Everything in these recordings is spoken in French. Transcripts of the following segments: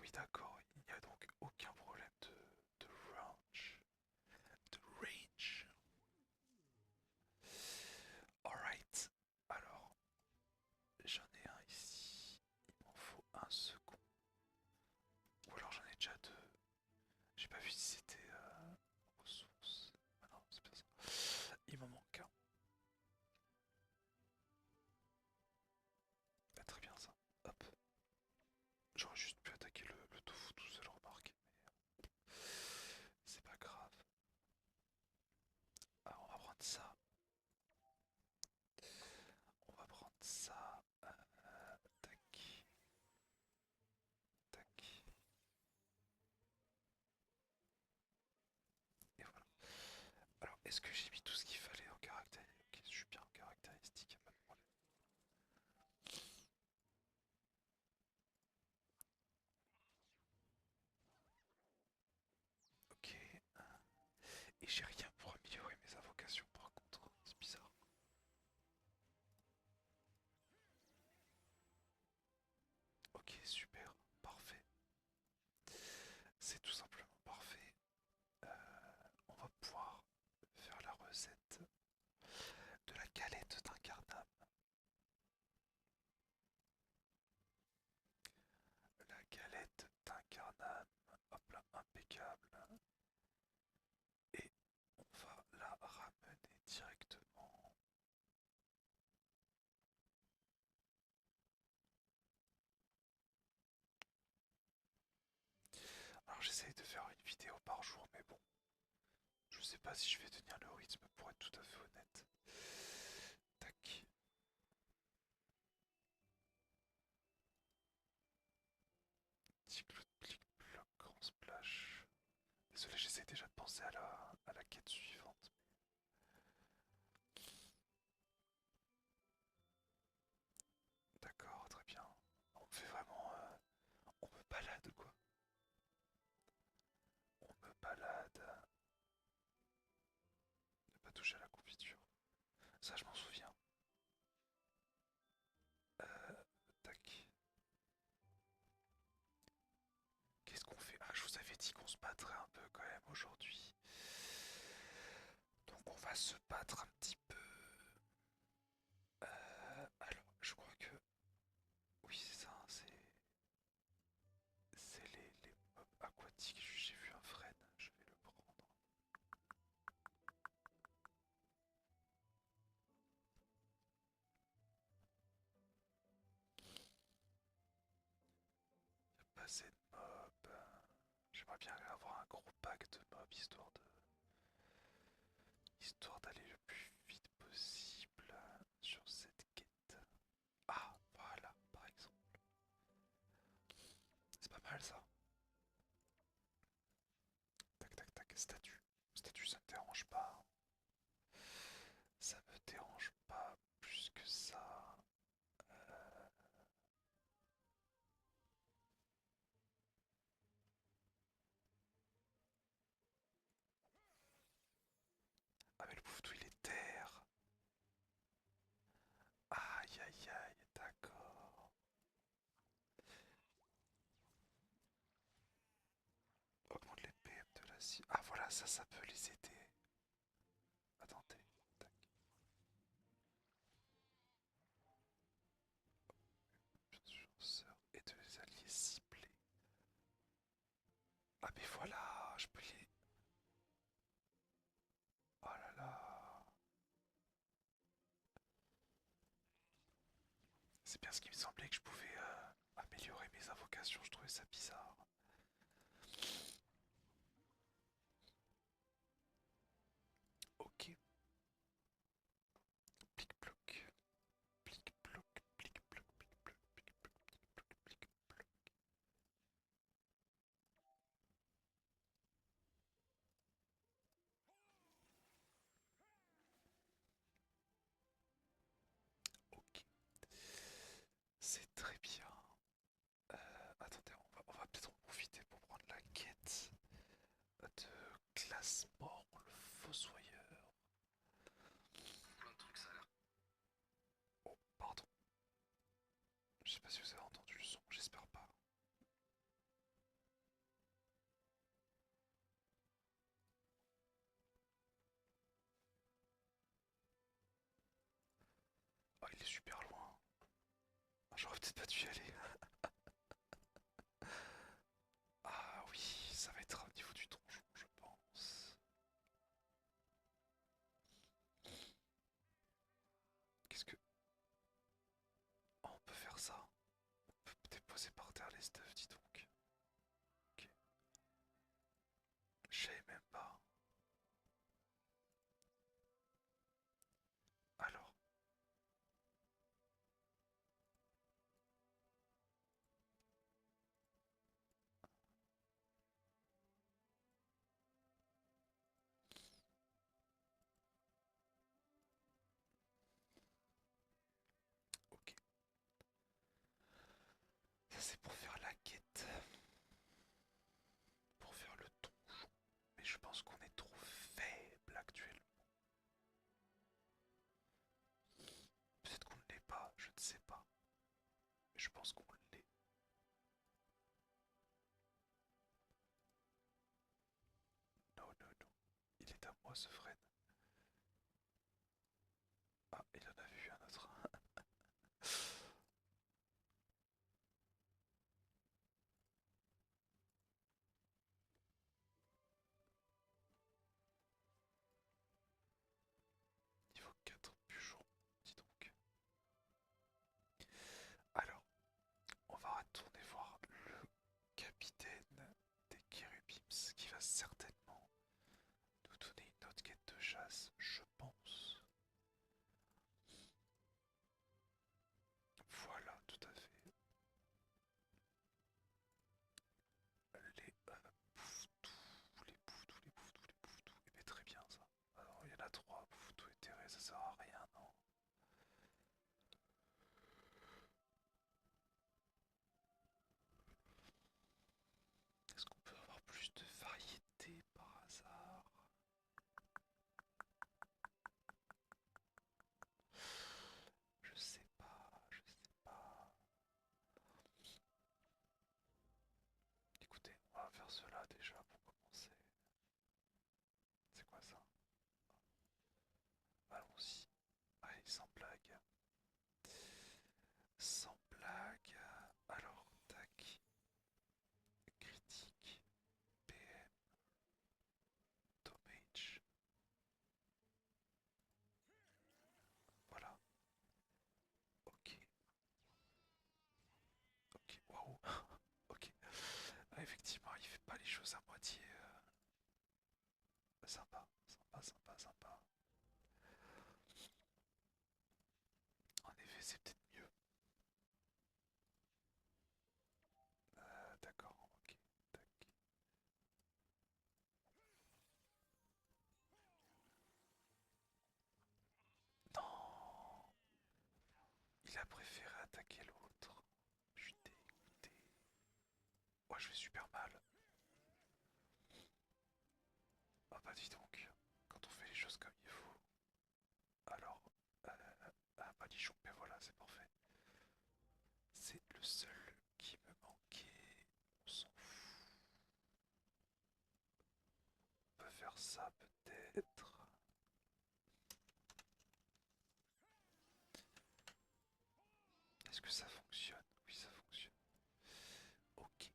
oui, d'accord, il n'y a donc aucun problème de range. De range. Alright, alors, j'en ai un ici. Il m'en faut un second. Ou alors j'en ai déjà deux. J'ai pas vu si c'était ressources. Ah non, c'est pas ça. Il m'en manque un. Ah, très bien ça. Hop. J'aurais juste pu attaquer le tofu tout seul, remarque. Mais c'est pas grave. Ah, on va prendre ça. On va prendre ça. Tac. Tac. Et voilà. Alors, est-ce que j'ai mis tout ce qu'il fallait en caractéristique? Ok, je suis bien en caractéristique, y'a pas de problème. Ok. Et j'ai rien pour améliorer mes invocations par contre. C'est bizarre. Ok, super. Parfait. C'est tout simplement parfait. On va pouvoir faire la recette de la galette d'incarnam. La galette d'incarnam. Hop là, impeccable. Et on va la ramener directement. Alors j'essaye de faire une vidéo par jour, mais bon, je sais pas si je vais tenir le rythme pour être tout à fait honnête. Tac. Petit clic bloc grand splash. Désolé, j'essaie déjà de penser à la quête suivante. D'accord, très bien. On me fait vraiment. On me balade quoi. On me balade. Ne pas toucher à la confiture. Ça, je m'en souviens. Tac. Qu'est-ce qu'on fait? Ah, je vous avais dit qu'on se battrait un peu quand même aujourd'hui. Donc on va se battre un petit peu. Alors, je crois que... Oui, c'est ça, hein, c'est les mobs aquatiques. J'ai vu un frêne, je vais le prendre. Y a pas assez de mobs. J'aimerais bien avoir un gros pack de mobs histoire d'aller le plus vite possible sur cette quête. Ah, voilà, par exemple. C'est pas mal ça. Tac, tac, tac, statue. Statue, ça me dérange pas. Ça me dérange pas plus que ça. Euh, Ah, mais le Pouftou, il est terre. Aïe, aïe, aïe, d'accord. Augmente les PM de la cible. Ah, voilà, ça peut les aider. Attendez. Tac. Sœur et de les alliés ciblés. Ah, mais voilà, je peux les. Oh là là. C'est bien ce qui me semblait que je pouvais améliorer mes invocations. Je trouvais ça bizarre. Ok. Plic-ploc. Plic-ploc. Plic-ploc. Plic-ploc. Plic-ploc. Plic-ploc. Plic-ploc. Ok. C'est très bien. Attendez, on va peut-être en profiter pour prendre la quête super loin. J'aurais peut-être pas dû y aller. Ah oui, ça va être au niveau du donjon, je pense. Qu'est-ce que... Oh, on peut faire ça. On peut déposer par terre les stuff, dis donc. Ok. Je savais même pas. Alors, ok. Ça c'est pour faire la quête. Pour faire le donjon. Mais je pense qu'on est trop faible actuellement. Peut-être qu'on ne l'est pas, je ne sais pas. Mais je pense qu'on l'est. Non, non, non. Il est à moi ce Fred. Ah, il en a vu un autre. Niveau 4 bûcherons, dis donc. Alors, on va retourner voir le capitaine des Kérubims qui va certainement nous donner une autre quête de chasse, je pense. Voilà, tout à fait. Les poufs-tous, les poufs-tous, les poufs-tous, les poufs-tous. Eh bien, très bien ça. Alors, il y en a trois, poufs-tous éthérés, ça sert à rien, non? Est-ce qu'on peut avoir plus de variété par hasard? Je sais pas, je sais pas. Écoutez, on va faire cela déjà pour commencer. C'est quoi ça? Allons-y. Allez, sans blague. Sans blague. Alors, tac. Critique. PM. Damage. Voilà. Ok. Ok. Waouh. Ok. Ah, effectivement, il fait pas les choses à moitié. Sympa. Sympa, sympa, sympa. En effet, c'est peut-être mieux. D'accord. Ok. Tac. Non. Il a préféré attaquer l'autre. Je suis dégoûté. Ouais, je fais super mal. Ah bah dis donc, quand on fait les choses comme il faut. Alors, un palichon, mais voilà, c'est parfait. C'est le seul qui me manquait. On s'en fout. On peut faire ça peut-être. Est-ce que ça fonctionne? Oui, ça fonctionne. Ok.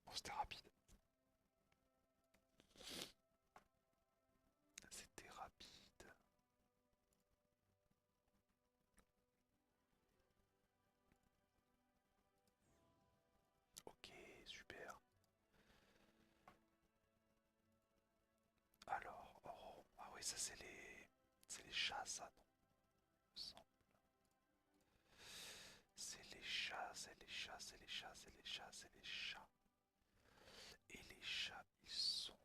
Bon, c'était rapide. C'était rapide. Ok, super. Alors, oh, ah oui, ça c'est les chats, ça, non? Il me semble. C'est les chats, c'est les chats, c'est les chats, c'est les chats, c'est les chats. Et les chats, ils sont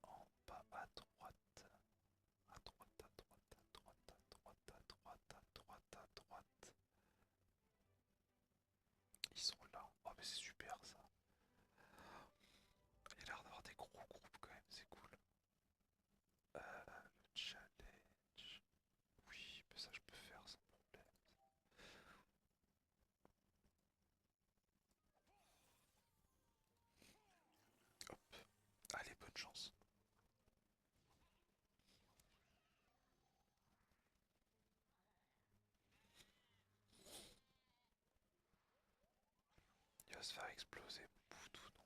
en bas à droite. À droite, à droite, à droite, à droite, à droite, à droite, à droite. Ils sont là. Oh mais c'est super ça. Il y a l'air d'avoir des gros groupes quand même, c'est cool. Le challenge. Oui, mais ça je peux faire sans problème. se faire exploser mon boutou, non.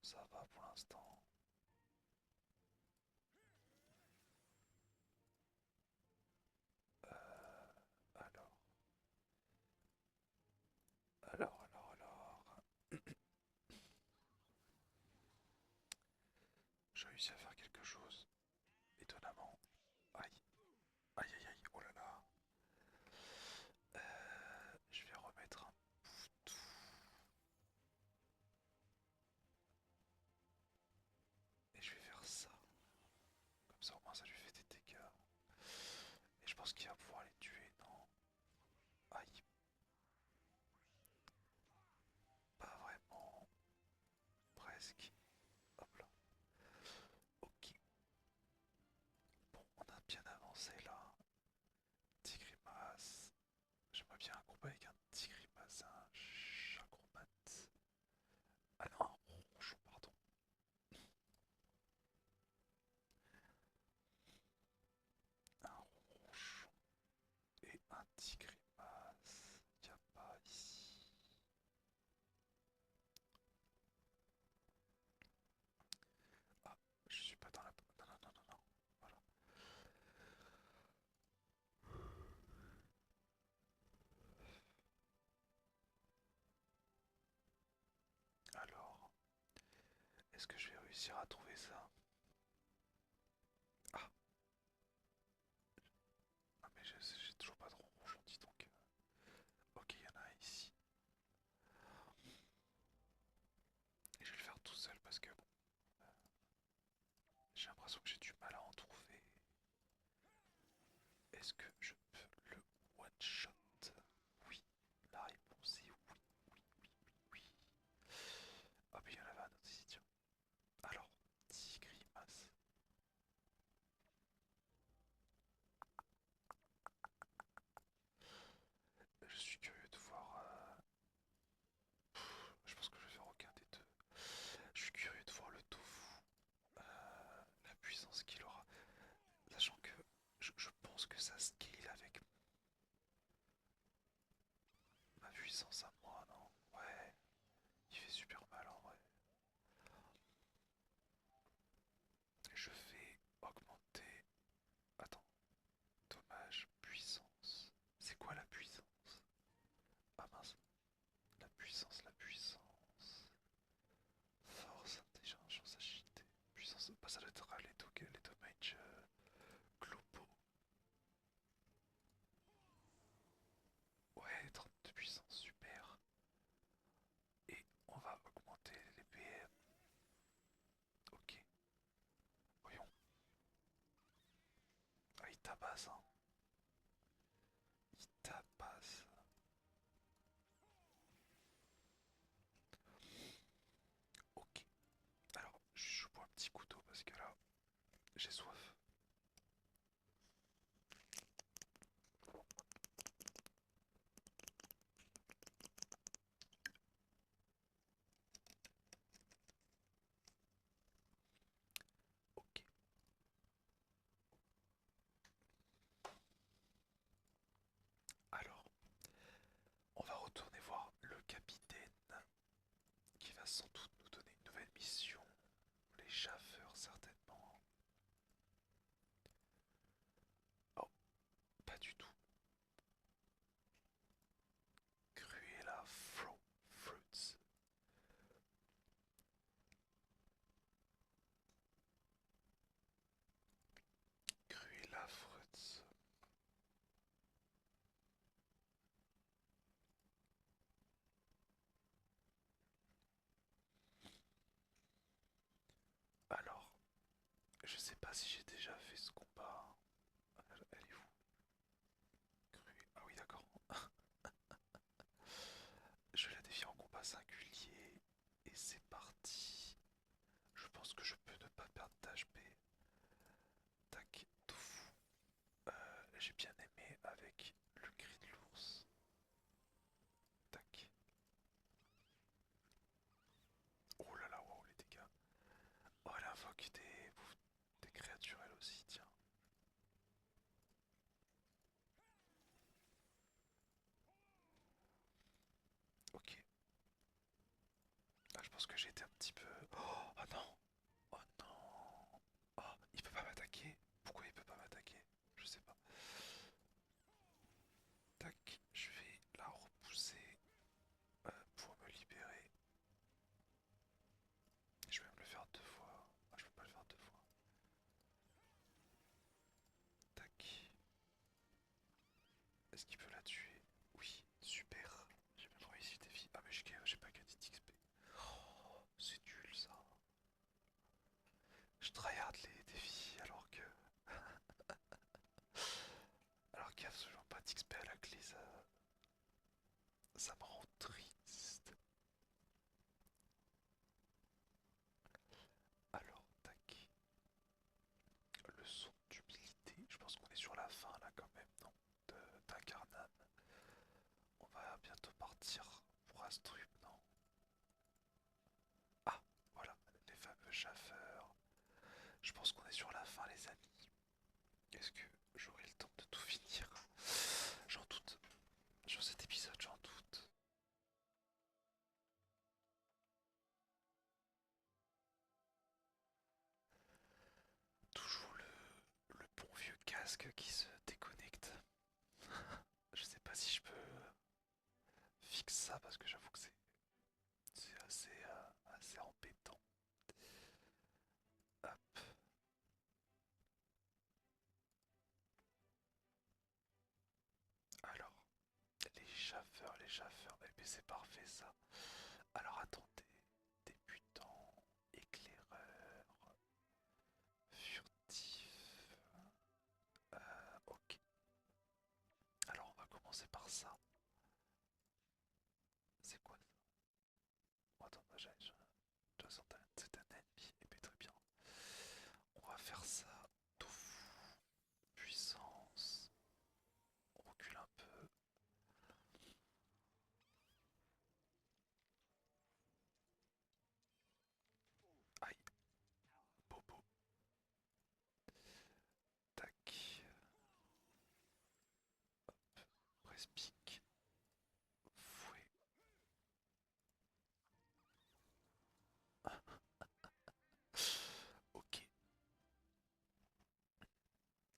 Ça va pour l'instant. Alors, alors. J'ai réussi à faire quelque chose. Étonnamment. Aïe, aïe, oh là là. Je vais remettre un bouton. Et je vais faire ça. Comme ça au moins ça lui fait des dégâts. Et je pense qu'il va pouvoir les tuer, non? Aïe, pas vraiment. Presque. Hop là. Ok. Bon, on a bien avancé là. Tigrimas. J'aimerais bien un combat avec un Tigrimas, un Chagromate. Ah non, un ronchon, pardon. Un ronchon et un Tigrimas. Y'a pas ici. Ah, je suis pas dans la... Non, non, non, non, non. Voilà. Alors, est-ce que je vais réussir à trouver ça? Ah, ah mais j'ai toujours pas de ronchon, dis donc. Ok, il y en a un ici. Et je vais le faire tout seul parce que bon, j'ai l'impression que j'ai du mal à en trouver. Est-ce que je peux le one-shot? Oui, la réponse est oui, oui. Ah mais il y en avait un autre ici, tiens. Alors, Tigrimas. Je suis curieux de voir... je pense que je vais faire aucun des deux. Je suis curieux de voir le tofu. La puissance qu'il aura. Sachant que je pense que ça scale avec ma puissance à moi, non? Ouais, il fait super mal en vrai. Je vais augmenter... Attends, dommage, puissance. C'est quoi la puissance? Ah mince, la puissance. Force, intelligence, chance, agilité. Puissance, bah ça doit être les dommages globaux. Ouais, 30 de puissance, super. Et on va augmenter les PM. Ok, voyons. Ah, il tabasse, hein. Il tabasse. Ok. Alors, je bois un petit couteau parce que là, j'ai soif. Ok. Alors, on va retourner voir le capitaine qui va sans doute nous donner une nouvelle mission. Les chasseurs, certainement. Oh, pas du tout. Cruella Fruits. Cruella Fruits. Alors, je sais pas si j'ai déjà fait ce combat. Elle est où? Ah oui, d'accord. Je la défie en combat singulier. Et c'est parti. Je pense que je peux ne pas perdre d'HP. Tac, tofu. J'ai bien aimé avec le cri de l'ours. Tac. Oh là là, wow, les dégâts. Oh, elle invoque des créatures elle aussi, tiens. j'ai été un petit peu... Oh non! Oh non! Oh, il peut pas m'attaquer? Pourquoi il peut pas m'attaquer? Je sais pas. Tac, je vais la repousser pour me libérer. Je vais me le faire deux fois. Ah, je peux pas le faire deux fois. Tac. Est-ce qu'il peut la tuer? Oui, super. J'ai même réussi le défi. Ah mais j'ai pas gagné d'XP. Oh, c'est nul ça. Je tryhard les défis alors qu'il n'y a absolument pas d'XP à la clé, ça me rend triste. Alors, tac. Leçon d'humilité. Je pense qu'on est sur la fin là quand même, non? D'Incarnam. On va bientôt partir pour Astrup, non? Ah, voilà, les fameux chaffeurs. Je pense qu'on est sur la fin, les amis. Est-ce que j'aurai le temps de tout finir? J'en doute. Sur cet épisode, j'en doute. Toujours le bon vieux casque qui se déconnecte. Je sais pas si je peux fixer ça parce que j'avoue que c'est assez embêtant. Hop. Alors, les chaffeurs, mais c'est parfait ça. Alors attendez, débutant, éclaireur, furtif. Ok. Alors on va commencer par ça. C'est quoi ça? Oh, attends, bah, de toute façon, c'est un ennemi, et très bien. On va faire ça. Tofu, puissance. On recule un peu. Aïe, bobo. Tac. Respique. Fouet. Ok.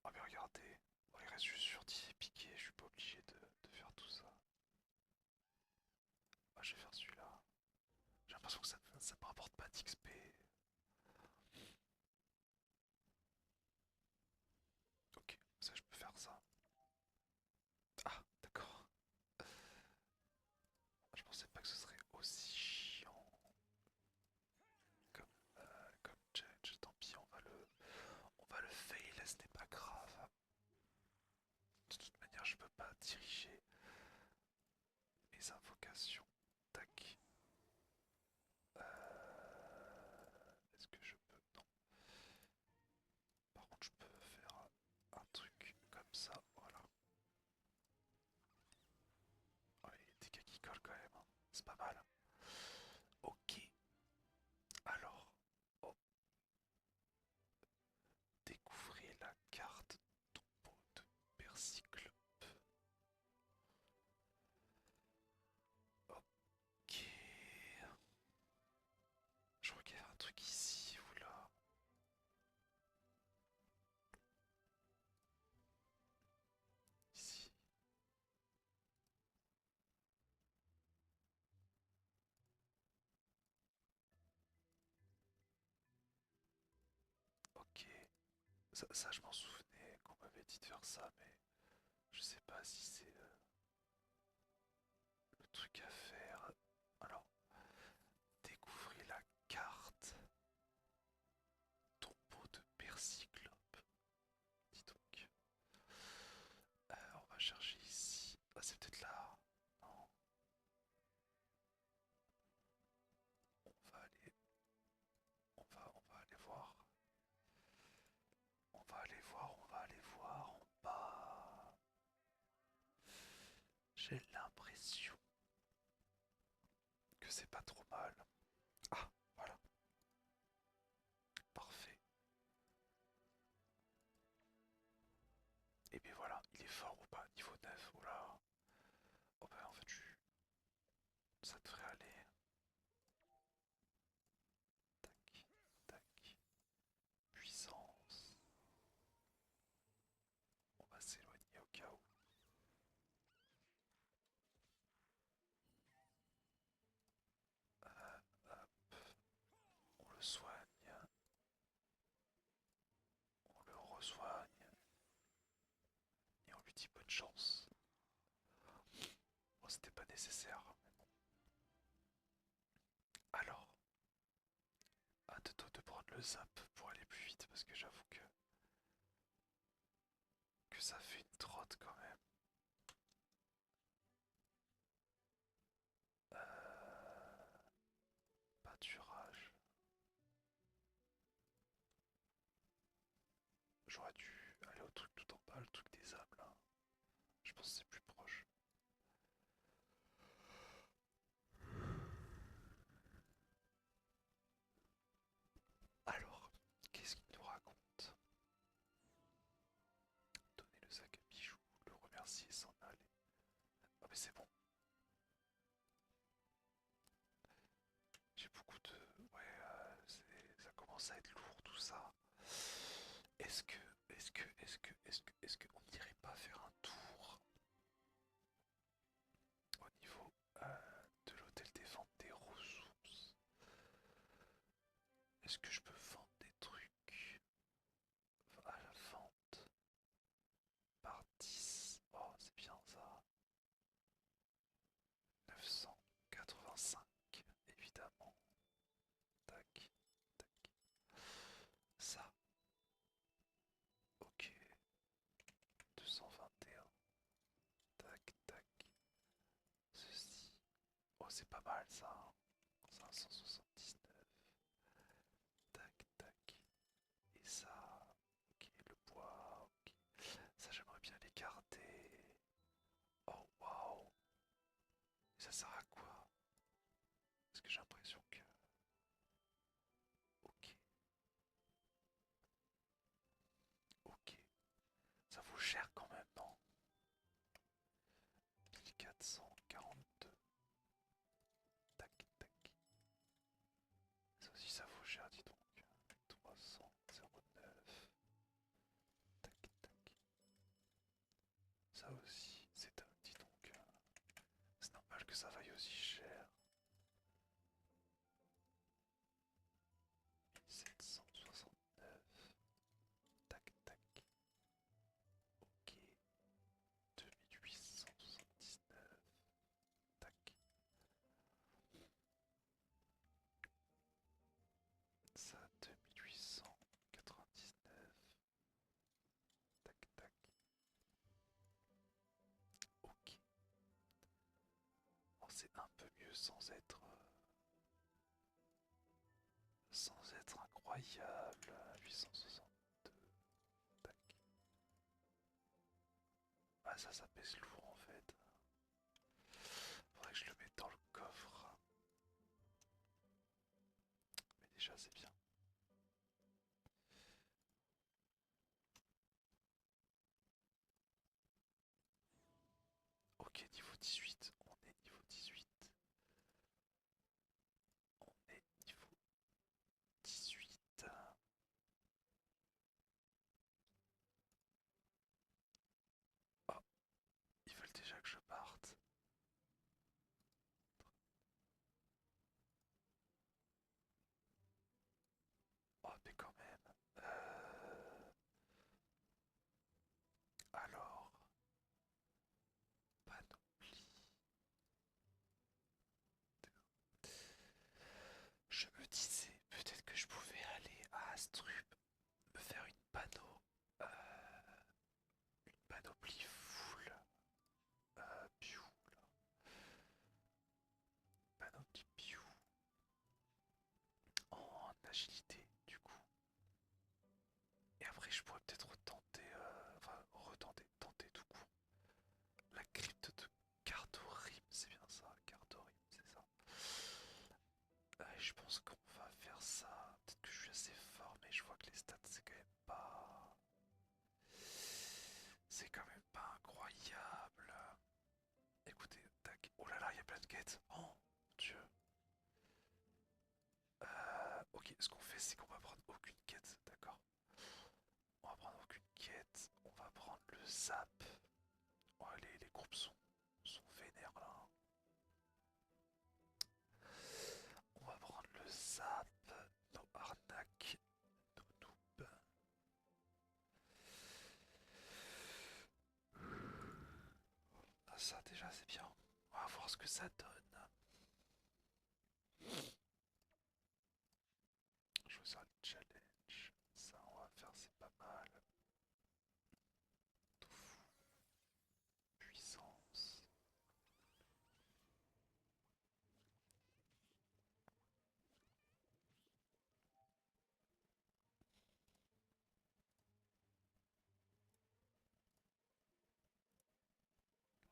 Ah mais regardez. Oh, il reste juste furtif et piqué. Je suis pas obligé de faire tout ça. Ah, je vais faire celui-là. J'ai l'impression que ça me rapporte pas d'XP. Ok, ça je peux faire ça. Ah, d'accord. Je pensais pas que ce serait aussi chiant comme, comme challenge. Tant pis, on va le fail, ce n'est pas grave. De toute manière, je peux pas diriger mes invocations. Tac. Est-ce que je peux? Non. Par contre, je peux faire un truc comme ça. Voilà. Ouais, des dégâts qui collent quand même, hein. C'est pas mal. Ok. Alors, oh, découvrez la carte tombeau de Percyclope. Ok. Je crois qu'il y a un truc ici ou là. Ici. Ok. Ça, je m'en souvenais qu'on m'avait dit de faire ça, mais je sais pas si c'est le truc à faire. Alors, découvrez la carte tombeau de Percyclope. Dis donc. On va chercher ici. Ah, c'est peut-être là. Non. On va aller. On va aller voir. On va aller voir en bas. J'ai l'impression que c'est pas trop mal. Ah, voilà. Parfait. Et bien voilà, il est fort ou pas? Niveau 9, oula. Oh bah en fait, ça devrait aller. dit bonne chance. Bon, c'était pas nécessaire. Mais bon. Alors, hâte toi de prendre le zap pour aller plus vite parce que j'avoue que ça fait une trotte quand même. Pâturage. J'aurais dû aller au truc tout en bas, le truc des âmes là. Je pense que c'est plus proche. Alors, qu'est-ce qu'il nous raconte? Donner le sac à bijoux, le remercier et s'en aller. Ah mais c'est bon. J'ai beaucoup de... Ouais, ça commence à être lourd tout ça. Est-ce que... Est-ce que on n'irait pas faire un tour au niveau de l'hôtel des ventes des ressources? Est-ce que je peux vendre des trucs à la vente par 10? Oh, c'est bien ça. 985, évidemment. Tac, tac. Ça, ok. 221. Tac, tac. Ceci. Oh, c'est pas mal ça, hein. 579. Tac, tac. Et ça, ok, le bois, ok. Ça, j'aimerais bien les garder. Oh, waouh. Ça sert à quoi? Parce que j'ai l'impression que... Ok, ok. Ça vaut cher quand même, non? 1442. Tac, tac. Ça aussi, ça vaut cher, dis donc. 309. Tac, tac. Ça aussi, c'est dingue, dis donc. C'est normal que ça vaille aussi cher. 1769. Tac, tac. Ok. 2879. Tac. Ça, 2899. Tac, tac. Ok. Bon, c'est un peu mieux sans être incroyable. 862. Tac. Ah, ça pèse lourd en fait. Faudrait que je le mette dans le coffre. Mais déjà, c'est bien. Ok, niveau 18. On est niveau 18. On est niveau 18. Oh, ils veulent déjà que je parte. Oh, mais quand même. Alors, panoplie. Je me disais peut-être que je pouvais aller à Astrup me faire euh, une panoplie full Pew, là. Panoplie Pew en agilité du coup. Et après je pourrais peut-être retenter, enfin retenter, tenter tout court. La crypte de Cardorim, c'est bien ça, Cardorim, c'est ça. Je pense qu'on va faire ça. Peut-être que je suis assez fort, mais je vois que les stats c'est quand même pas. C'est quand même pas incroyable. Écoutez, tac. Oh là là, il y a plein de quêtes. Oh mon dieu. Ok, ce qu'on fait, c'est qu'on va prendre aucune quête, d'accord? On va prendre aucune quête. On va prendre le zap. Oh, les groupes sont vénères là. On va prendre le zap. Nos arnaques. Nos noobs. c'est bien. On va voir ce que ça donne. Je vois ça le challenge. Ça, on va faire, c'est pas mal. Tofu, puissance.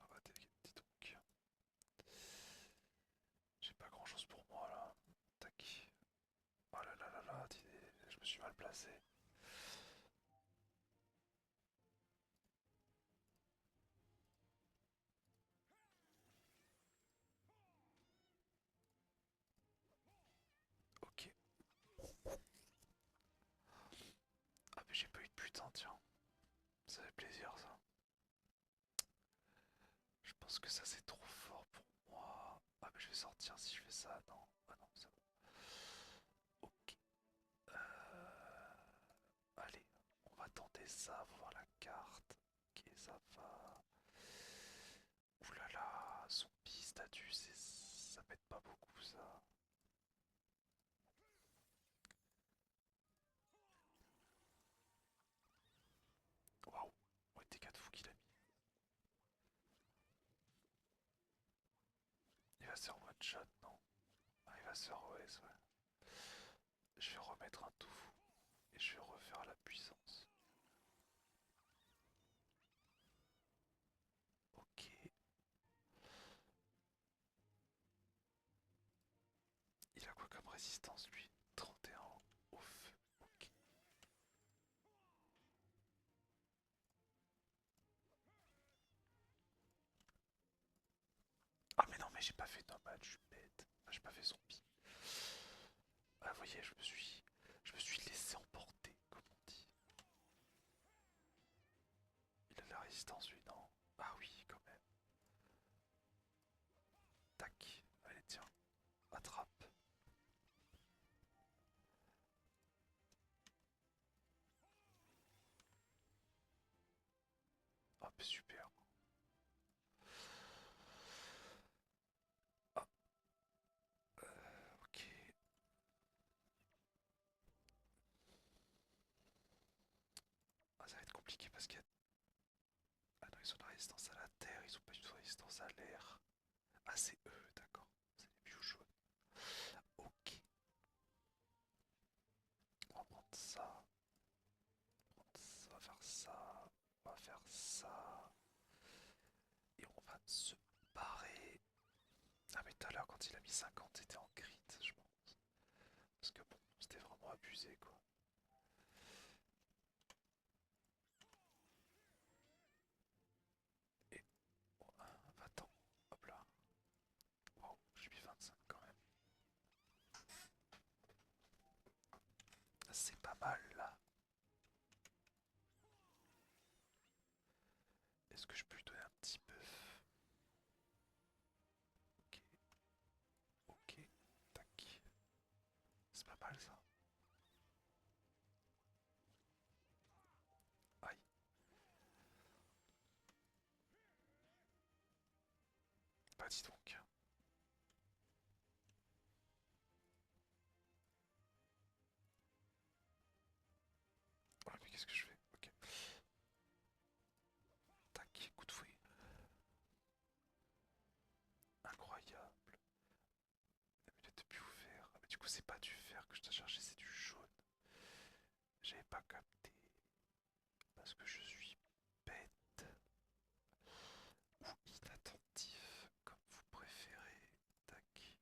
Ah bah, dis donc. J'ai pas grand chose pour moi là. Tac. Oh là là là là, je me suis mal placé. Ok. Ah mais j'ai pas eu de putain, tiens. Ça fait plaisir ça. Je pense que ça c'est trop fort pour moi. Ah mais je vais sortir si je fais ça. Non. Ah non, ça va. Ok. Allez, on va tenter ça, on va voir la carte. Ok, ça va. Ouh là là, son statut, ça m'aide pas beaucoup ça. Waouh, ouais, t'es 4 fous qu'il a mis. Il va se faire one shot, non? Ah, il va se faire OS, ouais. Je vais remettre un tout fou et je vais refaire la puissance. Ok. Il a quoi comme résistance lui? 31 au feu. Ok. Ah mais non mais j'ai pas fait nomade, je suis bête. Ah, j'ai pas fait zombie. Ah vous voyez, je me suis laissé emporter, comme on dit. Il a de la résistance lui, non? Ah oui, quand même. Tac. Allez tiens, attrape. Hop, super. Ah, ok. Ah, ça va être compliqué parce qu'il y a... Ah non, ils ont de la résistance à la terre, ils ont pas du tout de résistance à l'air. Ah, c'est eux, d'accord. C'est les bio jaunes. Ok. On va prendre ça. On va faire ça. On va faire ça. Et on va se barrer. Ah, mais tout à l'heure, quand il a mis 50, c'était en crit, je pense. Parce que bon, c'était vraiment abusé, quoi. Et... oh, attends. Hop là. Wow, j'ai mis 25 quand même. C'est pas mal, là. Est-ce que je peux lui donner un petit buff? Ok. Ok. Tac. C'est pas mal, ça. Aïe. Bah dis donc. Ouais, mais qu'est-ce que je fais? Ok. Tac, coup de fouet. Incroyable. L'amulette de plus ouvert. Ah, mais du coup, c'est pas du fer que je dois chercher, c'est du jaune. J'avais pas capté. Parce que je suis bête. Ou inattentif, comme vous préférez. Tac.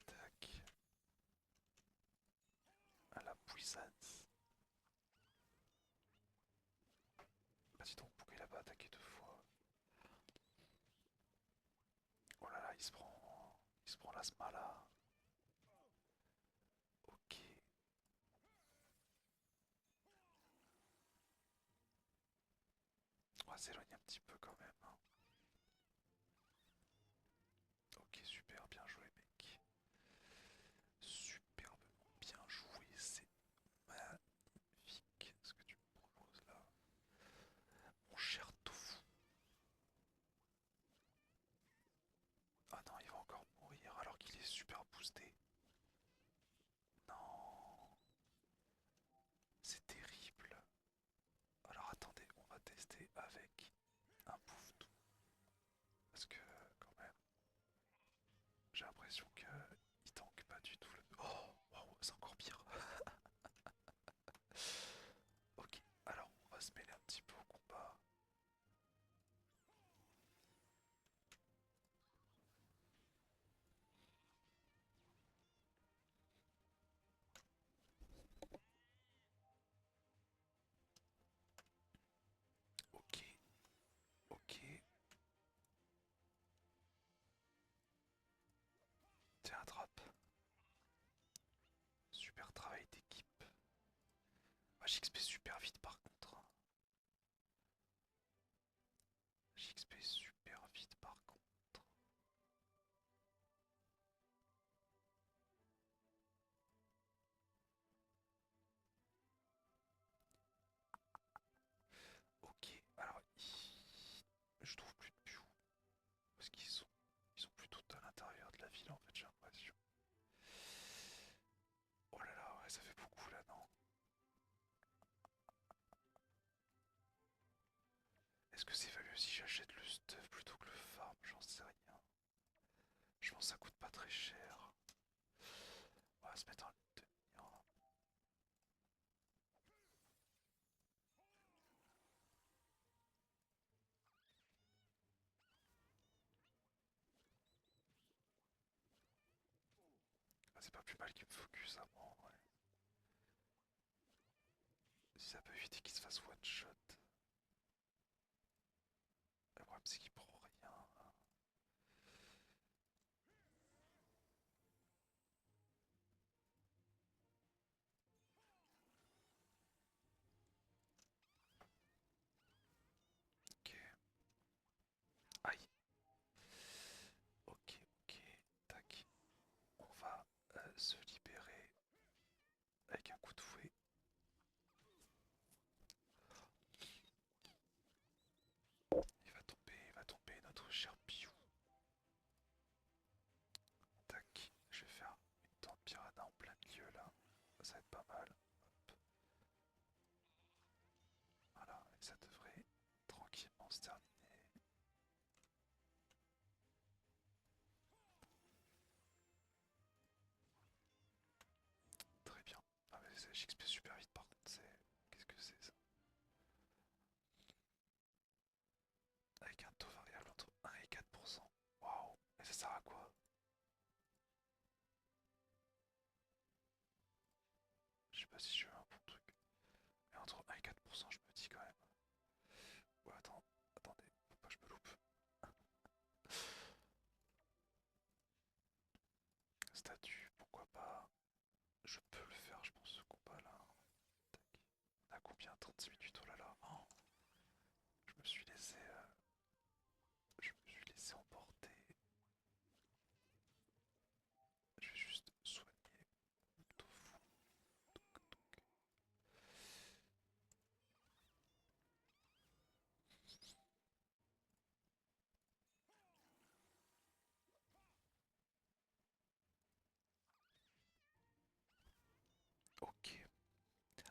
Tac. À la puissance. Bah dis donc, pourquoi il a pas attaqué deux fois? Oh là là, il se prend l'asthma là. Ok. On va s'éloigner un petit peu quand même, hein. Ok, super, bien joué, mec. Superbement bien joué, c'est magnifique ce que tu me proposes là. Mon cher l'impression qu'il tank pas du tout le... Oh, waouh, c'est encore pire. Ok, alors on va se mêler un petit peu au combat. Ok, ok. Tiens, attrape. Super travail d'équipe. Ah, j'XP super vite par contre, hein. J'XP super vite par contre. Ok, alors je trouve plus de piou. Parce ils sont plutôt à l'intérieur de la ville en fait, j'ai l'impression. Oh là là, ouais, ça fait beaucoup là, non? Est-ce que c'est valueux si j'achète le stuff plutôt que le farm? J'en sais rien. Je pense que ça coûte pas très cher. On va se mettre en ligne de mire. Ah, c'est pas plus mal qu'il me focus à moi, ouais. Si ça peut éviter qu'il se fasse one shot. Le problème c'est qu'il prend rien. Ok. Aïe. Ok, ok. Tac. On va se libérer avec un coup de fouet. Il va tomber notre cher Piou. Tac. Je vais faire une tente piranha en plein milieu là. Ça va être pas mal. Hop. Voilà, et ça devrait tranquillement se terminer. Très bien. Ah mais j'XP super vite par contre, c'est... Qu'est-ce que c'est ça? Avec un taux variable entre 1 et 4%. Waouh. Et ça sert à quoi? Je sais pas si je veux un bon truc. Mais entre 1 et 4%, je me dis quand même. Ouais, attendez, faut pas que je me loupe. Statut, pourquoi pas? Je peux le faire, je pense, ce combat là. Tac. On a combien? 36 minutes, oh là là. Oh, je me suis laissé. Je me suis laissé emporter. Je vais juste soigner mon tofu. Ok.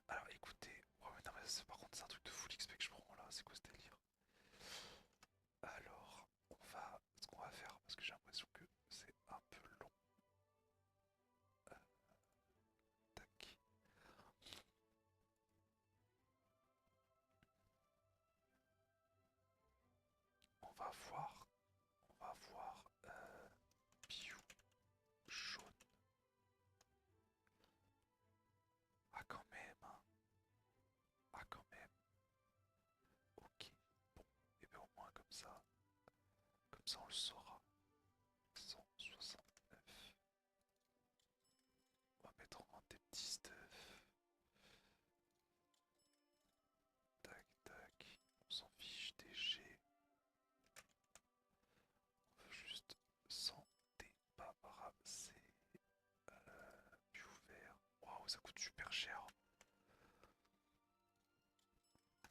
Alors écoutez. Ouais, mais non, mais par contre, c'est un truc de full XP que je prends là. C'est quoi ce délire? Alors, ce qu'on va faire, parce que j'ai l'impression que c'est un peu long. Tac. On va voir, Piou jaune. Ah quand même, hein. Ah quand même. Ok. Bon, et bien au moins comme ça on le saura. 169. On va mettre en des petits stuff. Tac tac. On s'en fiche des G. On veut juste s'en débarrasser. Piou vert. Waouh, ça coûte super cher.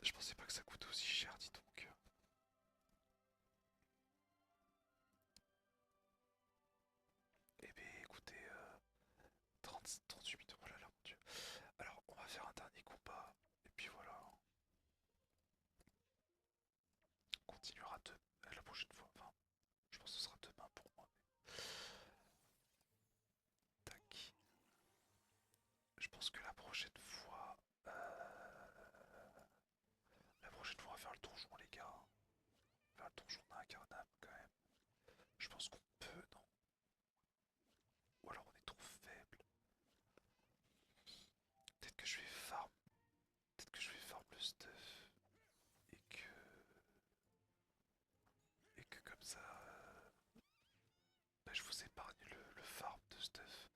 Je pensais pas que ça coûtait aussi cher, dis donc. pense que la prochaine fois, on va faire le donjon, les gars. On va faire le donjon d'un Incarnam quand même. Je pense qu'on peut, non? Ou alors on est trop faible. Peut-être que je vais farm. Peut-être que je vais farm le stuff. Et que. Et que comme ça. Bah, je vous épargne le farm de stuff.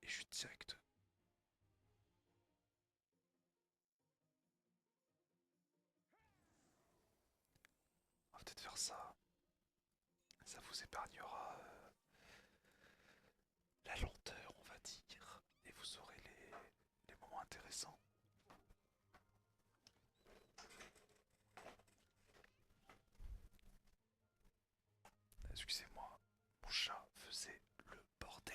Et je suis direct. On va peut-être faire ça. Ça vous épargnera la lenteur, on va dire. Et vous aurez les moments intéressants. Excusez-moi, mon chat faisait le bordel.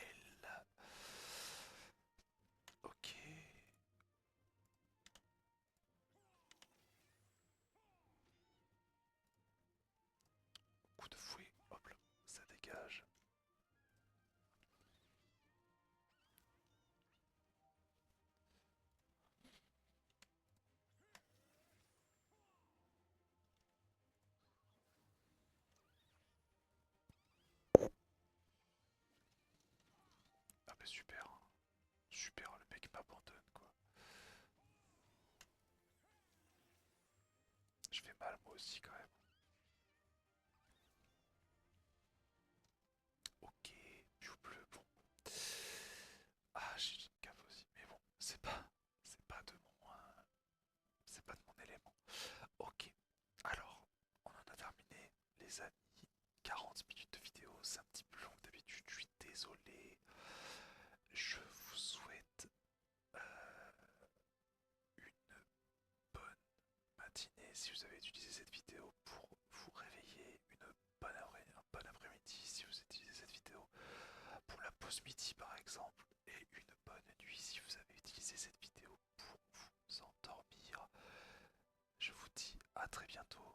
Ok. Coup de fouet, hop là, ça dégage. Ah bah super. Super, le mec m'abandonne quoi. Je fais mal moi aussi quand même. Ok, piou bleu, bon. Ah, j'ai une cave aussi, mais bon, c'est pas de mon, c'est pas de mon élément. Ok, alors, on en a terminé, les amis. 40 minutes de vidéo, c'est un petit peu long que d'habitude, je suis désolé. Je vous souhaite une bonne matinée si vous avez utilisé cette vidéo pour vous réveiller, un bon après-midi si vous utilisez cette vidéo pour la pause midi par exemple, et une bonne nuit si vous avez utilisé cette vidéo pour vous endormir. Je vous dis à très bientôt